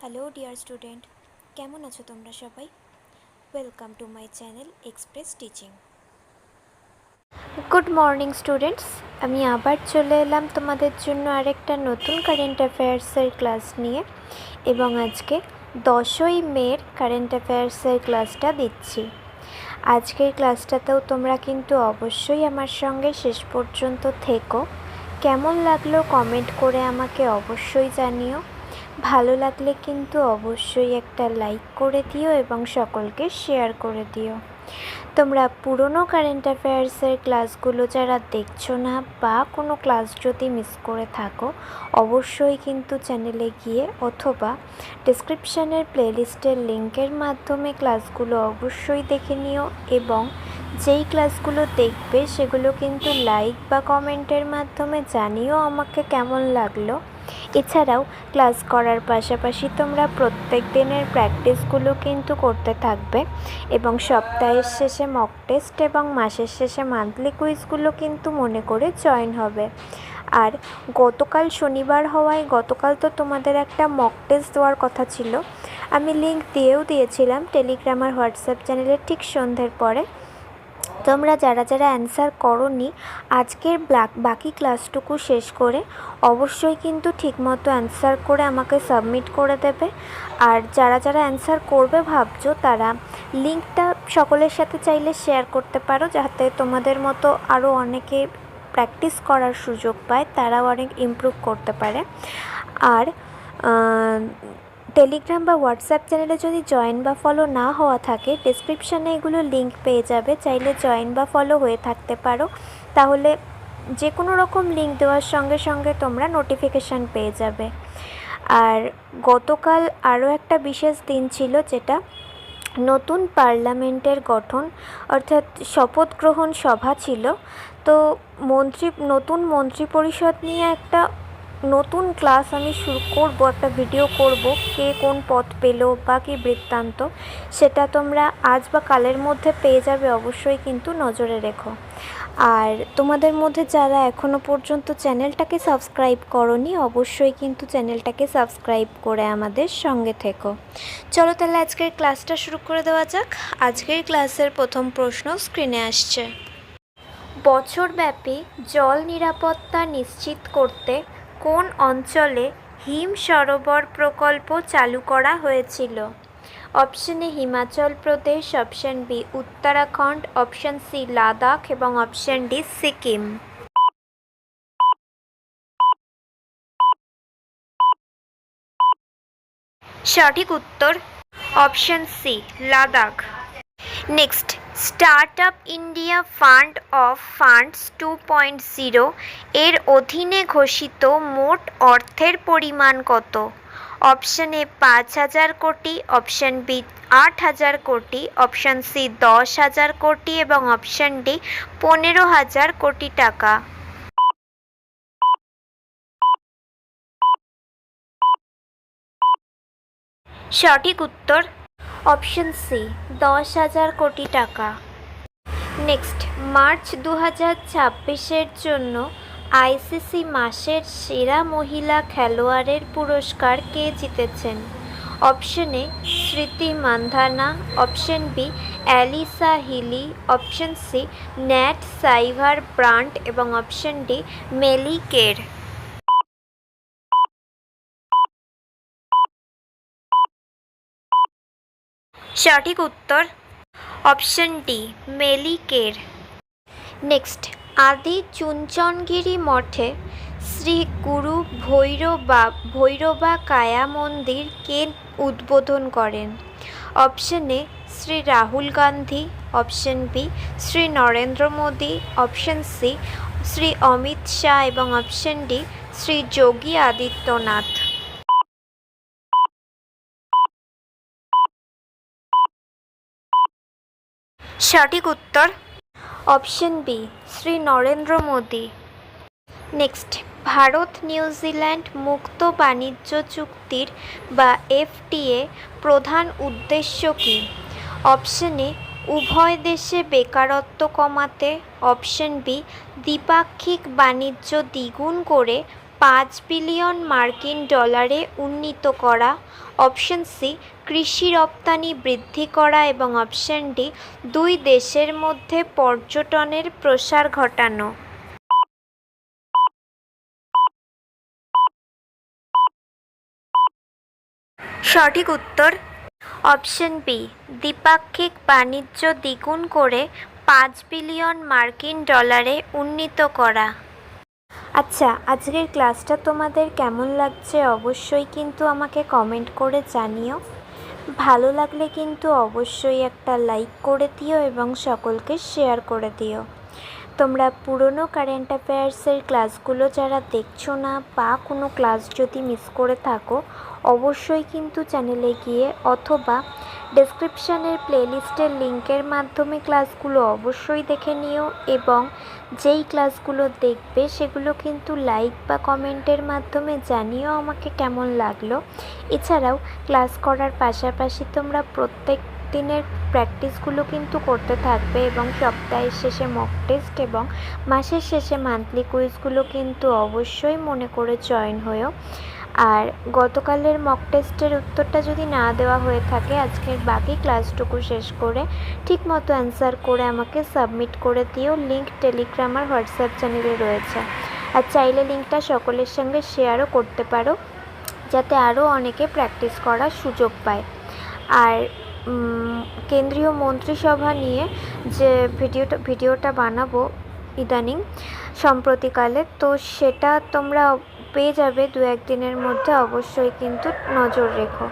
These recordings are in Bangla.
হ্যালো ডিয়ার স্টুডেন্ট, কেমন আছো তোমরা সবাই? Welcome to my channel express teaching. Good morning students, আমি আবার চলে এলাম তোমাদের জন্য আরেকটা নতুন কারেন্ট অ্যাফেয়ার্সের ক্লাস নিয়ে, এবং আজকে 10ই মের কারেন্ট অ্যাফেয়ার্সের ক্লাসটা দিচ্ছি। আজকের ক্লাসটাতেও তোমরা কিন্তু অবশ্যই আমার সঙ্গে শেষ পর্যন্ত থেকো। কেমন লাগলো কমেন্ট করে আমাকে অবশ্যই জানিও। ভালো লাগলে কিন্তু অবশ্যই একটা লাইক করে দিও এবং সকলকে শেয়ার করে দিও। তোমরা পুরনো কারেন্ট অ্যাফেয়ার্সের ক্লাসগুলো যারা দেখছো না বা কোনো ক্লাস যদি মিস করে থাকো, অবশ্যই কিন্তু চ্যানেলে গিয়ে অথবা ডেসক্রিপশানের প্লেলিস্টের লিঙ্কের মাধ্যমে ক্লাসগুলো অবশ্যই দেখে নিও, এবং যেই ক্লাসগুলো দেখবে সেগুলো কিন্তু লাইক বা কমেন্টের মাধ্যমে জানিও আমাকে কেমন লাগলো। এছাড়াও ক্লাস করার পাশাপাশি তোমরা প্রত্যেক দিনের প্র্যাকটিসগুলো কিন্তু করতে থাকবে, এবং সপ্তাহের শেষে মক টেস্ট এবং মাসের শেষে মান্থলি কুইজগুলো কিন্তু মনে করে জয়েন হবে। আর গতকাল শনিবার হওয়ায় গতকাল তো তোমাদের একটা মক টেস্ট দেওয়ার কথা ছিল, আমি লিঙ্ক দিয়েছিলাম টেলিগ্রাম আর হোয়াটসঅ্যাপ চ্যানেলে ঠিক সন্ধ্যের পরে। তোমরা যারা যারা অ্যান্সার করোনি, আজকের বাকি ক্লাসটুকু শেষ করে অবশ্যই কিন্তু ঠিকমতো অ্যান্সার করে আমাকে সাবমিট করে দেবে। আর যারা যারা অ্যান্সার করবে ভাবছো, তারা লিঙ্কটা সকলের সাথে চাইলে শেয়ার করতে পারো, যাতে তোমাদের মতো আরও অনেকে প্র্যাকটিস করার সুযোগ পায়, তারাও অনেক ইমপ্রুভ করতে পারে। আর টেলিগ্রাম বা হোয়াটসঅ্যাপ চ্যানেলে যদি জয়েন বা ফলো না হওয়া থাকে, ডেসক্রিপশানে এগুলো লিঙ্ক পেয়ে যাবে, চাইলে জয়েন বা ফলো হয়ে থাকতে পারো, তাহলে যে কোনো রকম লিঙ্ক দেওয়ার সঙ্গে সঙ্গে তোমরা নোটিফিকেশান পেয়ে যাবে। আর গতকাল আরও একটা বিশেষ দিন ছিল, যেটা নতুন পার্লামেন্টের গঠন অর্থাৎ শপথ গ্রহণ সভা ছিল। তো নতুন মন্ত্রিপরিষদ নিয়ে একটা নতুন ক্লাস আমি শুরু করব, একটা ভিডিও করব, কে কোন পদ পেল বা কী বৃত্তান্ত, সেটা তোমরা আজ বা কালের মধ্যে পেয়ে যাবে, অবশ্যই কিন্তু নজরে রেখো। আর তোমাদের মধ্যে যারা এখনও পর্যন্ত চ্যানেলটাকে সাবস্ক্রাইব করোনি, অবশ্যই কিন্তু চ্যানেলটাকে সাবস্ক্রাইব করে আমাদের সঙ্গে থেকো। চলো তাহলে আজকের ক্লাসটা শুরু করে দেওয়া যাক। আজকের ক্লাসের প্রথম প্রশ্ন স্ক্রিনে আসছে। বছরব্যাপী জল নিরাপত্তা নিশ্চিত করতে কোন অঞ্চলে হিম সরোবর প্রকল্প চালু করা হয়েছিল? Option A Himachal Pradesh, option B Uttarakhand, option C Ladakh এবং অপশন ডি সিকিম। সঠিক উত্তর option C Ladakh. Next, start up India fund of funds 2.0 এর অধীনে ঘোষিত মোট অর্থের পরিমাণ কত? অপশন এ 5,000 কোটি, অপশন বি 8,000 কোটি, অপশন সি 10,000 কোটি এবং অপশন ডি 15,000 কোটি টাকা। সঠিক উত্তর অপশন সি 10,000 কোটি টাকা। নেক্সট, মার্চ 2026-এর জন্য আইসিসি মাসের সেরা মহিলা খেলোয়াড়ের পুরস্কার কে জিতেছেন? Option A Smriti Mandhana, option B Alyssa Healy, option C Nat Sciver Brunt এবং অপশন ডি মেলি কের। সঠিক উত্তর অপশন ডি মেলি কের। নেক্সট, আদি চুনচনগিরি মঠে শ্রী গুরু ভৈরবা কায়া মন্দির কে উদ্বোধন করেন? Option A Shri Rahul Gandhi, option B Shri Narendra Modi, option C Shri Amit Shah এবং অপশন ডি শ্রী যোগী আদিত্যনাথ। সঠিক উত্তর option B Shri Narendra Modi. Next, Bharat New Zealand মুক্ত বাণিজ্য চুক্তির বা এফটিএ প্রধান উদ্দেশ্য কী? অপশন এ উভয় দেশে বেকারত্ব কমাতে, অপশন বি দ্বিপাক্ষিক বাণিজ্য দ্বিগুণ করে $5 বিলিয়ন উন্নীত করা, অপশন সি কৃষি রপ্তানি বৃদ্ধি করা এবং অপশন ডি দুই দেশের মধ্যে পর্যটনের প্রসার ঘটানো। সঠিক উত্তর অপশন বি দ্বিপাক্ষিক বাণিজ্য দ্বিগুণ করে $5 বিলিয়ন উন্নীত করা। আচ্ছা, আজকের ক্লাসটা তোমাদের কেমন লাগছে অবশ্যই কিন্তু আমাকে কমেন্ট করে জানিও। ভালো লাগলে কিন্তু অবশ্যই একটা লাইক করে দিও এবং সকলকে শেয়ার করে দিও। তোমরা পুরনো কারেন্ট অ্যাফেয়ার্সের ক্লাসগুলো যারা দেখছো না বা কোনো ক্লাস যদি মিস করে থাকো, অবশ্যই কিন্তু চ্যানেলে গিয়ে অথবা ডেসক্রিপশানের প্লেলিস্টের লিঙ্কের মাধ্যমে ক্লাসগুলো অবশ্যই দেখে নিও এবং যেই ক্লাসগুলো দেখবে সেগুলো কিন্তু লাইক বা কমেন্টের মাধ্যমে জানিও আমাকে কেমন লাগলো। এছাড়াও ক্লাস করার পাশাপাশি তোমরা প্রত্যেক দিনের প্র্যাকটিসগুলো কিন্তু করতে থাকবে এবং সপ্তাহের শেষে মক টেস্ট এবং মাসের শেষে মান্থলি কুইজগুলো কিন্তু অবশ্যই মনে করে জয়েন হয়েও। আর গতকালের মক টেস্টের উত্তরটা যদি না দেওয়া হয়ে থাকে, আজকের বাকি ক্লাসটুকু শেষ করে ঠিকমতো অ্যান্সার করে আমাকে সাবমিট করে দিও। লিঙ্ক টেলিগ্রাম আর হোয়াটসঅ্যাপ চ্যানেলে রয়েছে, আর চাইলে লিঙ্কটা সকলের সঙ্গে শেয়ারও করতে পারো যাতে আরও অনেকে প্র্যাকটিস করার সুযোগ পায়। আর কেন্দ্রীয় মন্ত্রিসভা নিয়ে যে ভিডিওটা বানাবো ইদানিং সম্প্রতিকালে, তো সেটা তোমরা পেয়ে যাবে দু একদিনের মধ্যে, অবশ্যই কিন্তু নজর রেখো।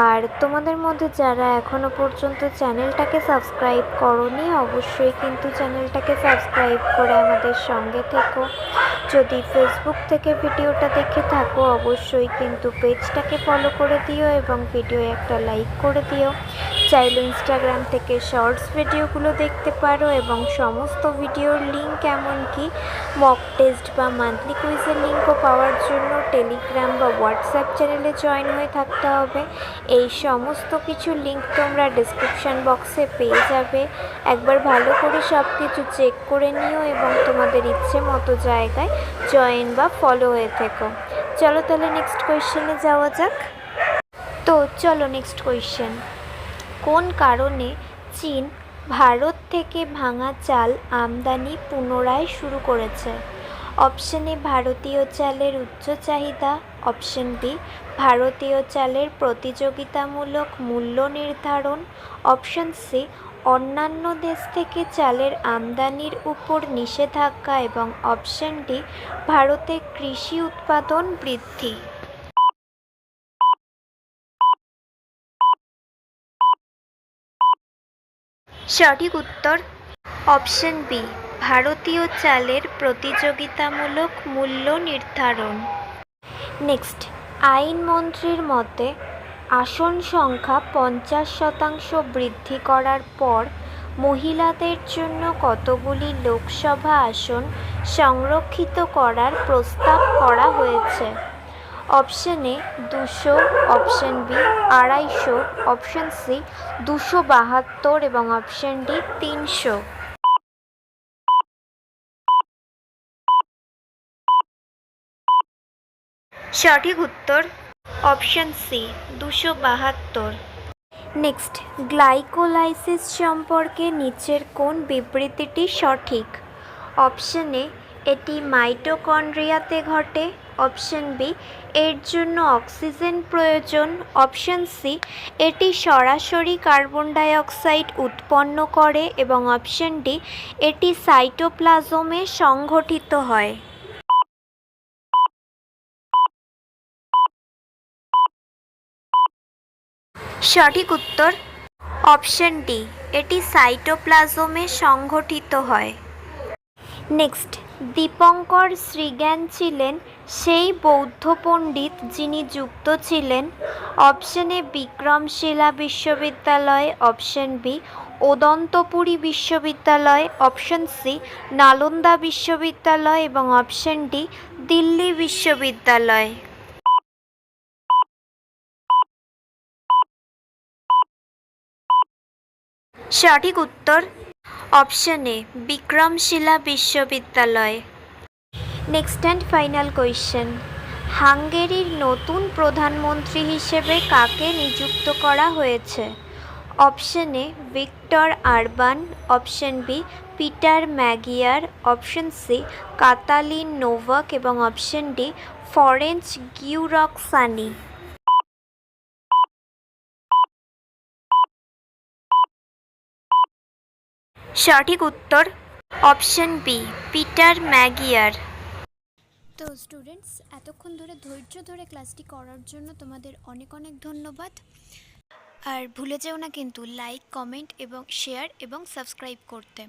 আর তোমাদের মধ্যে যারা এখনও পর্যন্ত চ্যানেলটাকে সাবস্ক্রাইব করোনি, অবশ্যই কিন্তু চ্যানেলটাকে সাবস্ক্রাইব করে আমাদের সঙ্গে থেকো। যদি ফেসবুক থেকে ভিডিওটা দেখে থাকো, অবশ্যই কিন্তু পেজটাকে ফলো করে দিও এবং ভিডিও একটা লাইক করে দিও। চাইলে ইনস্টাগ্রাম থেকে শর্টস ভিডিওগুলো দেখতে পারো এবং সমস্ত ভিডিওর লিঙ্ক এমনকি মক টেস্ট বা মান্থলি কুইজের লিঙ্কও পাওয়ার জন্য টেলিগ্রাম বা হোয়াটসঅ্যাপ চ্যানেলে জয়েন হয়ে থাকতে হবে। এই সমস্ত কিছু লিঙ্ক তোমরা ডিসক্রিপশান বক্সে পেয়ে যাবে। একবার ভালো করে সব কিছু চেক করে নিও এবং তোমাদের ইচ্ছে মতো জায়গায় জয়েন বা ফলো হয়ে থেকো। চলো তাহলে নেক্সট কোয়েশ্চেনে যাওয়া যাক। তো চলো নেক্সট কোয়েশ্চেন, কোন কারণে চীন ভারত থেকে ভাঙা চাল আমদানি পুনরায় শুরু করেছে? অপশন এ ভারতীয় চালের উচ্চ চাহিদা, অপশন বি ভারতীয় চালের প্রতিযোগিতামূলক মূল্য নির্ধারণ, অপশন সি অন্যান্য দেশ থেকে চালের আমদানির উপর নিষেধাজ্ঞা এবং অপশন ডি ভারতে কৃষি উৎপাদন বৃদ্ধি। সঠিক উত্তর অপশন বি ভারতীয় চালের প্রতিযোগিতামূলক মূল্য নির্ধারণ। নেক্সট, আইনমন্ত্রীর মতে আসন সংখ্যা 50% বৃদ্ধি করার পর মহিলাদের জন্য কতগুলি লোকসভা আসন সংরক্ষিত করার প্রস্তাব করা হয়েছে? Option A 200, option B 250, option C 272 এবং অপশন ডি 300। সঠিক উত্তর অপশন সি 272। নেক্সট, গ্লাইকোলাইসিস সম্পর্কে নিচের কোন বিবৃতিটি সঠিক? অপশন এ এটি মাইটোকন্ড্রিয়াতে ঘটে, অপশন বি এর জন্য অক্সিজেন প্রয়োজন, অপশন সি এটি সরাসরি কার্বন ডাই অক্সাইড উৎপন্ন করে এবং অপশন ডি এটি সাইটোপ্লাজমে সংঘটিত হয়। সঠিক উত্তর অপশন ডি এটি সাইটোপ্লাজমে সংঘটিত হয়। নেক্সট, দীপঙ্কর শ্রীজ্ঞান ছিলেন সেই বৌদ্ধ পণ্ডিত যিনি যুক্ত ছিলেন অপশন এ বিক্রমশিলা বিশ্ববিদ্যালয়, অপশন বি ওদন্তপুরী বিশ্ববিদ্যালয়, অপশন সি নালন্দা বিশ্ববিদ্যালয় এবং অপশন ডি দিল্লি বিশ্ববিদ্যালয়। সঠিক উত্তর অপশন এ বিক্রমশিলা বিশ্ববিদ্যালয়। নেক্সট অ্যান্ড ফাইনাল কোয়েশ্চেন, হাঙ্গেরির নতুন প্রধানমন্ত্রী হিসেবে কাকে নিযুক্ত করা হয়েছে? Option A Viktor Orban, option B Peter Magyar, option C Katalin Novak এবং অপশন ডি ফরেঞ্চ গিউরক্সানি। সঠিক উত্তর অপশন বি পিটার ম্যাগিয়ার। তো স্টুডেন্টস, এতক্ষণ ধরে ধৈর্য ধরে ক্লাসটি করার জন্য তোমাদের অনেক অনেক ধন্যবাদ। আর ভুলে যেও না কিন্তু লাইক, কমেন্ট এবং শেয়ার এবং সাবস্ক্রাইব করতে।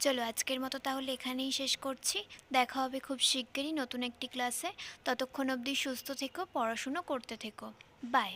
চলো আজকের মতো তাহলে এখানেই শেষ করছি। দেখা হবে খুব শিগগিরই নতুন একটি ক্লাসে। ততক্ষণ অবধি সুস্থ থেকো, পড়াশুনো করতে থেকো। বাই।